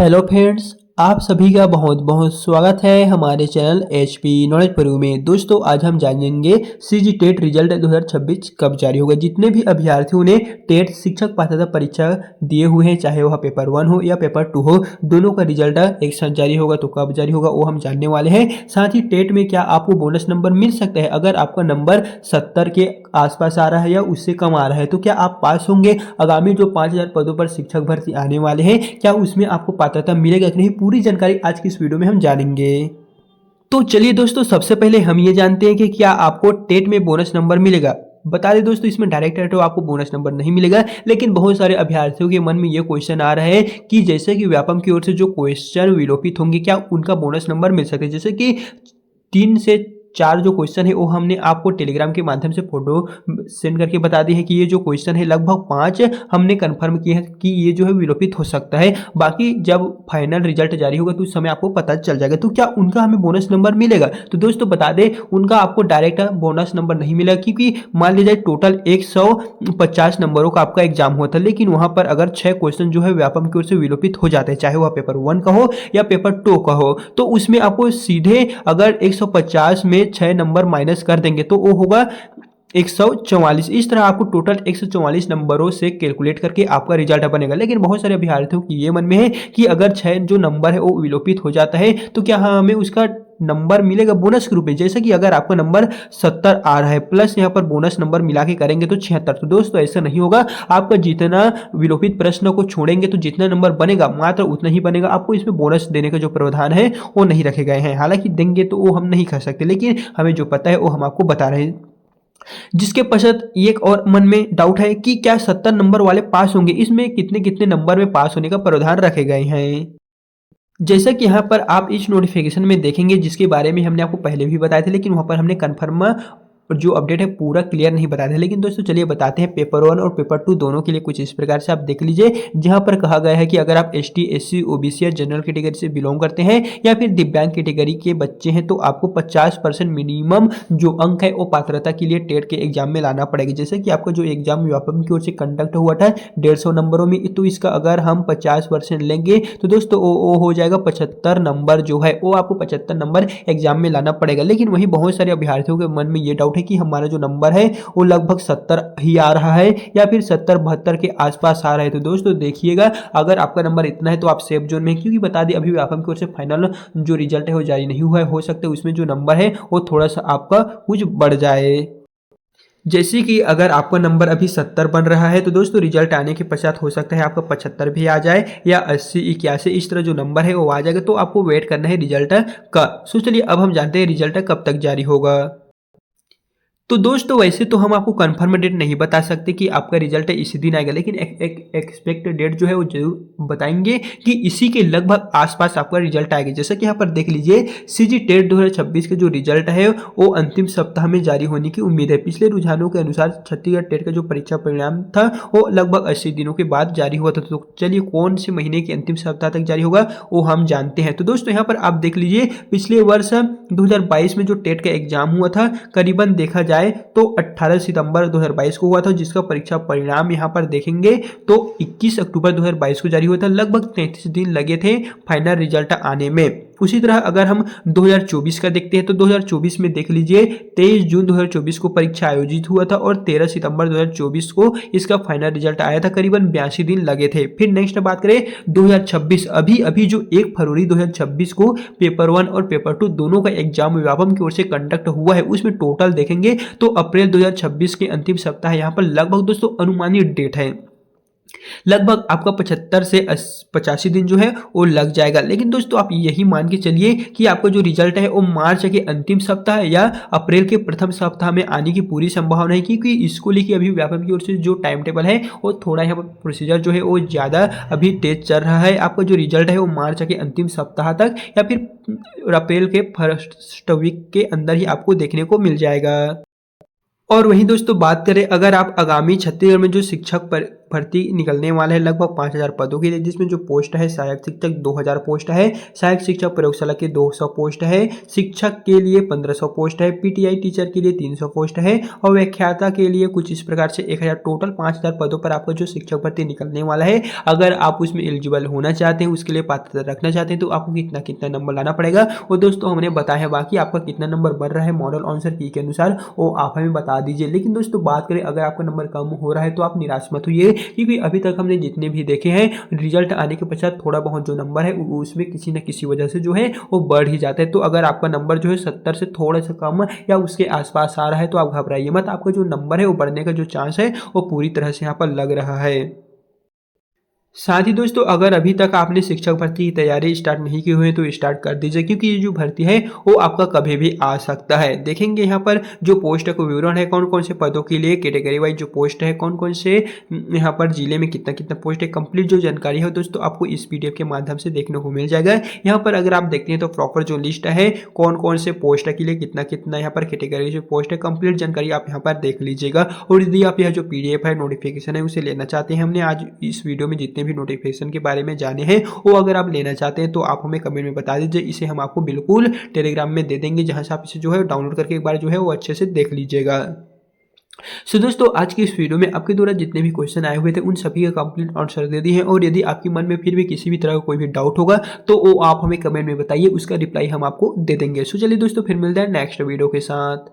Hello friends, आप सभी का बहुत बहुत स्वागत है हमारे चैनल एचपी नॉलेज प्रभु में। दोस्तों आज हम जानेंगे सीजी टेट रिजल्ट 2026 कब जारी होगा। जितने भी अभ्यर्थियों ने टेट शिक्षक पात्रता परीक्षा दिए हुए हैं, चाहे वह पेपर 1 हो या पेपर 2 हो, दोनों का रिजल्ट एक साथ जारी होगा। तो कब जारी होगा वो हम जानने वाले हैं। साथ ही टेट में क्या आपको बोनस नंबर मिल सकता है। अगर आपका नंबर 70 के आसपास आ रहा है या उससे कम आ रहा है तो क्या आप पास होंगे। आगामी जो 5000 पदों पर शिक्षक भर्ती आने वाले हैं, क्या उसमें आपको पात्रता मिलेगा कि नहीं, पूरी जानकारी आज की इस वीडियो में हम जानेंगे। तो चलिए दोस्तों, सबसे पहले हम ये जानते हैं कि क्या आपको टेट में बोनस नंबर मिलेगा। बता दें दोस्तों, इसमें डायरेक्ट आपको बोनस नंबर नहीं मिलेगा, लेकिन बहुत सारे अभ्यर्थियों के मन में ये क्वेश्चन आ रहा है कि जैसे कि व्यापम की ओर से जो क्वेश्चन विलोपित होंगे, क्या उनका बोनस नंबर मिल सकता है। जैसे कि 3 से 4 जो क्वेश्चन है वो हमने आपको टेलीग्राम के माध्यम से फोटो सेंड करके बता दी है कि ये जो क्वेश्चन है लगभग 5 हमने कंफर्म किया है कि ये जो है विलोपित हो सकता है। बाकी जब फाइनल रिजल्ट जारी होगा तो उस समय आपको पता चल जाएगा। तो क्या उनका हमें बोनस नंबर मिलेगा। तो दोस्तों बता दें, उनका आपको डायरेक्ट बोनस नंबर नहीं मिलेगा, क्योंकि मान लीजिए टोटल 150 नंबरों का आपका एग्जाम हुआ था, लेकिन वहां पर अगर 6 क्वेश्चन जो है व्यापम की ओर से विलोपित हो जाते हैं, चाहे वह पेपर 1 का हो या पेपर 2 का हो, तो उसमें आपको सीधे अगर 150 में 6 नंबर माइनस कर देंगे तो वो होगा 144। इस तरह आपको टोटल 144 नंबरों से कैलकुलेट करके आपका रिजल्ट बनेगा। लेकिन बहुत सारे अभ्यर्थियों की ये मन में है कि अगर 6 जो नंबर है वो विलोपित हो जाता है तो क्या हमें उसका नंबर मिलेगा बोनस के रूप में। जैसे कि अगर आपका नंबर 70 आ रहा है प्लस यहाँ पर बोनस नंबर मिला के करेंगे तो 76। तो दोस्तों ऐसा नहीं होगा। आपका जितना विलोपित प्रश्न को छोड़ेंगे तो जितना नंबर बनेगा मात्र उतना ही बनेगा। आपको इसमें बोनस देने का जो प्रावधान है वो नहीं रखे गए हैं। हालांकि देंगे तो वो हम नहीं कर सकते, लेकिन हमें जो पता है वो हम आपको बता रहे हैं। जिसके पश्चात एक और मन में डाउट है कि क्या 70 नंबर वाले पास होंगे। इसमें कितने कितने नंबर में पास होने का प्रावधान रखे गए हैं। जैसा कि यहाँ पर आप इस नोटिफिकेशन में देखेंगे, जिसके बारे में हमने आपको पहले भी बताया था, लेकिन वहाँ पर हमने कन्फर्म जो अपडेट है पूरा क्लियर नहीं बताया था। लेकिन दोस्तों चलिए बताते हैं, पेपर 1 और पेपर 2 दोनों के लिए कुछ इस प्रकार से आप देख लीजिए। जहाँ पर कहा गया है कि अगर आप एसटी, एससी, ओबीसी या जनरल कैटेगरी से बिलोंग करते हैं या फिर दिव्यांग कैटेगरी के बच्चे हैं तो आपको 50% मिनिमम जो अंक है वो पात्रता के लिए टेट के एग्जाम में लाना पड़ेगा। जैसे कि आपका जो एग्जाम व्यापम की ओर से कंडक्ट हुआ था 150 नंबरों में, तो इसका अगर हम 50% लेंगे तो दोस्तों वो हो जाएगा 75 नंबर जो है वो आपको 75 नंबर एग्जाम में लाना पड़ेगा। लेकिन वहीं बहुत सारे अभ्यर्थियों के मन में ये डाउट है कि हमारा जो नंबर है वो लगभग 70 ही आ रहा है या फिर 70-72 के आसपास आ रहा है। तो दोस्तों देखिएगा, अगर आपका नंबर इतना है तो आप सेफ जोन में, क्योंकि बता दें अभी व्यापम की ओर से फाइनल जो रिजल्ट है वो जारी नहीं हुआ है। हो सकता है उसमें जो नंबर है वो थोड़ा सा आपका कुछ बढ़ जाए। जैसे कि अगर आपका नंबर अभी 70 बन रहा है तो दोस्तों रिजल्ट आने के पश्चात हो सकता है आपका 75 भी आ जाए या 80, 81 इस तरह जो नंबर है वो आ जाएगा। तो आपको वेट करना है रिजल्ट का। सो चलिए अब हम जानते हैं रिजल्ट कब तक जारी होगा। तो दोस्तों वैसे तो हम आपको कंफर्म डेट नहीं बता सकते कि आपका रिजल्ट इसी दिन आएगा, लेकिन एक एक्सपेक्टेड डेट जो है वो जरूर बताएंगे कि इसी के लगभग आसपास आपका रिजल्ट आएगा। जैसा कि यहाँ पर देख लीजिए, सीजी टेट 2026 का जो रिजल्ट है वो अंतिम सप्ताह में जारी होने की उम्मीद है। पिछले रुझानों के अनुसार छत्तीसगढ़ टेट का जो परीक्षा परिणाम था वो लगभग 80 दिनों के बाद जारी हुआ था। तो चलिए कौन से महीने के अंतिम सप्ताह तक जारी होगा वो हम जानते हैं। तो दोस्तों यहाँ पर आप देख लीजिए, पिछले वर्ष 2022 में जो टेट का एग्जाम हुआ था, करीबन देखा जाए तो 18 सितंबर 2022 को हुआ था, जिसका परीक्षा परिणाम यहां पर देखेंगे तो 21 अक्टूबर 2022 को जारी हुआ था। लगभग 33 दिन लगे थे फाइनल रिजल्ट आने में। उसी तरह अगर हम 2024 का देखते हैं तो 2024 में देख लीजिए 23 जून 2024 को परीक्षा आयोजित हुआ था और 13 सितंबर 2024 को इसका फाइनल रिजल्ट आया था। करीबन 82 दिन लगे थे। फिर नेक्स्ट बात करें 2026, अभी जो 1 फरवरी 2026 को पेपर 1 और पेपर 2 दोनों का एग्जाम व्यापम की ओर से कंडक्ट हुआ है, उसमें टोटल देखेंगे तो अप्रैल 2026 के अंतिम सप्ताह यहाँ पर लगभग दोस्तों अनुमानित डेट है, लगभग आपका 75 से 85 दिन जो है वो लग जाएगा। लेकिन दोस्तों आप यही मान के चलिए कि आपका जो रिजल्ट है वो मार्च के अंतिम सप्ताह या अप्रैल के प्रथम सप्ताह में आने की पूरी संभावना है, क्योंकि इसको लेके अभी व्यापम की ओर से जो टाइम टेबल है वो थोड़ा यहाँ पर प्रोसीजर जो है वो ज़्यादा अभी तेज चल रहा है। आपका जो रिजल्ट है वो मार्च के अंतिम सप्ताह तक या फिर अप्रैल के फर्स्ट वीक के अंदर ही आपको देखने को मिल जाएगा। और वहीं दोस्तों बात करें, अगर आप आगामी छत्तीसगढ़ में जो शिक्षक भर्ती निकलने वाला है लगभग 5000 पदों के लिए, जिसमें जो पोस्ट है सहायक शिक्षक 2000 पोस्ट है, सहायक शिक्षक प्रयोगशाला के 200 पोस्ट है, शिक्षक के लिए 1500 पोस्ट है, पीटीआई टीचर के लिए 300 पोस्ट है और व्याख्याता के लिए कुछ इस प्रकार से 1000, टोटल 5000 पदों पर आपका जो शिक्षक भर्ती निकलने वाला है। अगर आप उसमें एलिजिबल होना चाहते हैं, उसके लिए पात्रता रखना चाहते हैं, तो आपको कितना कितना नंबर लाना पड़ेगा और दोस्तों हमने बताया है, बाकी आपका कितना नंबर बन रहा है मॉडल आंसर की के अनुसार वो आप हमें बता दीजिए। लेकिन दोस्तों बात करें अगर आपका नंबर कम हो रहा है तो आप निराश मत होइए, क्योंकि अभी तक हमने जितने भी देखे हैं रिजल्ट आने के पश्चात थोड़ा बहुत जो नंबर है उसमें किसी न किसी वजह से जो है वो बढ़ ही जाता है। तो अगर आपका नंबर जो है 70 से थोड़ा सा कम या उसके आसपास आ रहा है तो आप घबराइए मत, आपका जो नंबर है वो बढ़ने का जो चांस है वो पूरी तरह से यहाँ पर लग रहा है। साथ ही दोस्तों अगर अभी तक आपने शिक्षक भर्ती की तैयारी स्टार्ट नहीं की हुई है तो स्टार्ट कर दीजिए, क्योंकि ये जो भर्ती है वो आपका कभी भी आ सकता है। देखेंगे यहाँ पर जो पोस्ट का विवरण है, कौन कौन से पदों के लिए कैटेगरी वाइज जो पोस्ट है, कौन कौन से यहाँ पर जिले में कितना कितना पोस्ट है, कंप्लीट जो जानकारी है दोस्तों आपको इस पीडीएफ के माध्यम से देखने को मिल जाएगा। यहाँ पर अगर आप देखते हैं तो प्रॉपर जो लिस्ट है कौन कौन से पोस्ट के लिए कितना कितना यहाँ पर कैटेगरी जो पोस्ट है, कंप्लीट जानकारी आप यहाँ पर देख लीजिएगा। और यदि आप यह जो पीडीएफ है नोटिफिकेशन है उसे लेना चाहते हैं, हमने आज इस वीडियो में जितने भी नोटिफिकेशन के बारे में जाने हैं वो अगर आप लेना चाहते हैं तो आप हमें कमेंट में बता दीजिए, इसे हम आपको बिल्कुल टेलीग्राम में दे देंगे, जहां से आप इसे जो है डाउनलोड करके एक बार जो है वो अच्छे से देख लीजिएगा। सो दोस्तों आज की इस वीडियो में आपके द्वारा जितने भी क्वेश्चन आए हुए थे उन सभी का कंप्लीट आंसर दे दिए हैं, और यदि आपके मन में फिर भी किसी भी तरह का कोई भी डाउट होगा तो वो आप हमें कमेंट में बताइए, उसका रिप्लाई हम आपको दे देंगे। सो चलिए दोस्तों फिर मिलते हैं नेक्स्ट वीडियो के साथ।